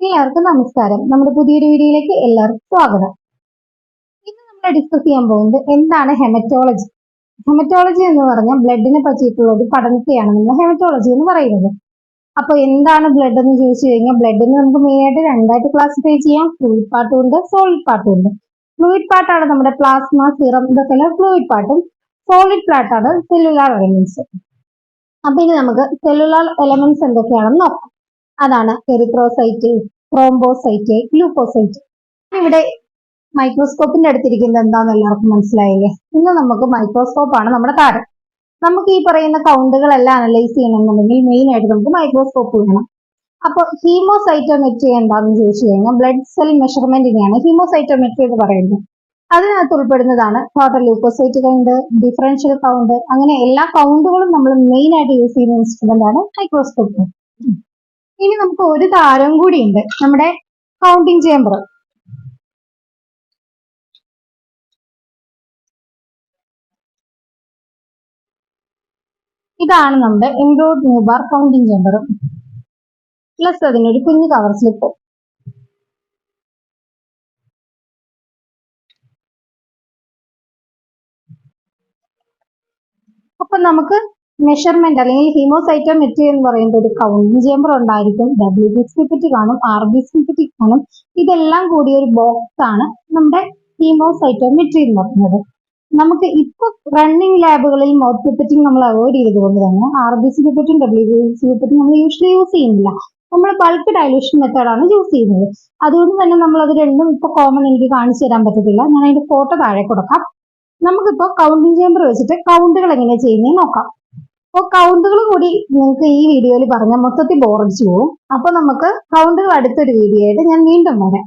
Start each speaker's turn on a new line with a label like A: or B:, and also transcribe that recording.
A: എല്ലാവർക്കും നമസ്കാരം. നമ്മുടെ പുതിയൊരു വീഡിയോയിലേക്ക് എല്ലാവർക്കും സ്വാഗതം. ഇന്ന് നമ്മൾ ഡിസ്കസ് ചെയ്യാൻ പോകുന്നത് എന്താണ് ഹെമറ്റോളജി. ഹെമറ്റോളജി എന്ന് പറഞ്ഞാൽ ബ്ലഡിനെ പറ്റിയിട്ടുള്ള ഒരു പഠനത്തെയാണ് നമ്മൾ ഹെമറ്റോളജി എന്ന് പറയുന്നത്. അപ്പൊ എന്താണ് ബ്ലഡ് എന്ന് ചോദിച്ചു കഴിഞ്ഞാൽ ബ്ലഡിനെ നമുക്ക് മെയിൻ ആയിട്ട് രണ്ടായിട്ട് ക്ലാസിഫൈ ചെയ്യാം. ഫ്ലൂയിഡ് പാർട്ടും ഉണ്ട്, സോളിഡ് പാർട്ടും ഉണ്ട്. ഫ്ലൂയിഡ് പാർട്ടാണ് നമ്മുടെ പ്ലാസ്മ, സിറം, ഇതൊക്കെയാണ് ഫ്ലൂയിഡ് പാർട്ടും. സോളിഡ് പാർട്ടാണ് സെല്ലുലാർ എലമെന്റ്സ്. അപ്പൊ ഇനി നമുക്ക് സെല്ലുലാർ എലമെന്റ്സ് എന്തൊക്കെയാണെന്ന് നോക്കാം. അതാണ് എറിത്രോസൈറ്റ്, ത്രോംബോസൈറ്റ്, ഗ്ലൂക്കോസൈറ്റ്. ഇവിടെ മൈക്രോസ്കോപ്പിന്റെ അടുത്തിരിക്കുന്നത് എന്താണെന്ന് എല്ലാവർക്കും മനസ്സിലായില്ലേ? ഇന്ന് നമുക്ക് മൈക്രോസ്കോപ്പാണ് നമ്മുടെ താരം. നമുക്ക് ഈ പറയുന്ന കൗണ്ടുകളെല്ലാം അനലൈസ് ചെയ്യണമെന്നുണ്ടെങ്കിൽ മെയിൻ ആയിട്ട് നമുക്ക് മൈക്രോസ്കോപ്പ് വേണം. അപ്പൊ ഹീമോസൈറ്റോമെട്രി എന്താണെന്ന് ചോദിച്ചു കഴിഞ്ഞാൽ ബ്ലഡ് സെൽ മെഷർമെന്റിനെയാണ് ഹീമോസൈറ്റോമെട്രി എന്ന് പറയുന്നത്. അതിനകത്ത് ഉൾപ്പെടുന്നതാണ് total leucocyte count, differential count, അങ്ങനെ എല്ലാ കൗണ്ടുകളും നമ്മൾ മെയിൻ ആയിട്ട് യൂസ് ചെയ്യുന്ന ഇൻസ്ട്രുമെന്റ് ആണ് മൈക്രോസ്കോപ്പ്. ഇനി നമുക്ക് ഒരു താരം കൂടി ഉണ്ട്, നമ്മുടെ കൗണ്ടിങ് ചേമ്പർ. ഇതാണ് നമ്മുടെ എംബ്രോയ്ഡ് ന്യൂബാർ കൗണ്ടിങ് ചേമ്പർ, പ്ലസ് അതിനൊരു കുഞ്ഞു കവർ സ്ലിപ്പ്. അപ്പൊ നമുക്ക് മെഷർമെന്റ് അല്ലെങ്കിൽ ഹീമോസൈറ്റോമെട്രി എന്ന് പറയുന്ന ഒരു കൗണ്ടിങ് ചേമ്പർ ഉണ്ടായിരിക്കും. WBC പിപ്പറ്റ് കാണും, RBC പിപ്പറ്റ് കാണും. ഇതെല്ലാം കൂടിയ ഒരു ബോക്സ് ആണ് നമ്മുടെ ഹീമോസൈറ്റോമെട്രി എന്ന് പറയുന്നത്. നമുക്ക് ഇപ്പൊ റണ്ണിങ് ലാബുകളിൽ മൗത്ത് പിപ്പറ്റിംഗ് നമ്മൾ അവോയ്ഡ് ചെയ്തുകൊണ്ട് തന്നെ RBC പിപ്പറ്റും WBC പിപ്പറ്റും നമ്മൾ യൂഷ്വലി യൂസ് ചെയ്യുന്നില്ല. നമ്മൾ ബൾക്ക് ഡയലൂഷൻ മെത്തേഡാണ് യൂസ് ചെയ്യുന്നത്. അതുകൊണ്ട് തന്നെ നമ്മൾ അത് രണ്ടും ഇപ്പൊ കോമൺ എനിക്ക് കാണിച്ചു തരാൻ പറ്റത്തില്ല. ഞാൻ അതിന്റെ ഫോട്ടോ താഴെ കൊടുക്കാം. നമുക്കിപ്പോ കൗണ്ടിങ് ചേമ്പർ വെച്ചിട്ട് കൗണ്ടുകൾ എങ്ങനെയാ ചെയ്യുന്നത് നോക്കാം. അപ്പോൾ കൗണ്ടുകൾ കൂടി നിങ്ങൾക്ക് ഈ വീഡിയോയിൽ പറഞ്ഞാൽ മൊത്തത്തിൽ ബോറടിച്ചു പോകും. അപ്പൊ നമുക്ക് കൗണ്ടുകൾ അടുത്തൊരു വീഡിയോ ആയിട്ട് ഞാൻ വീണ്ടും വരാം.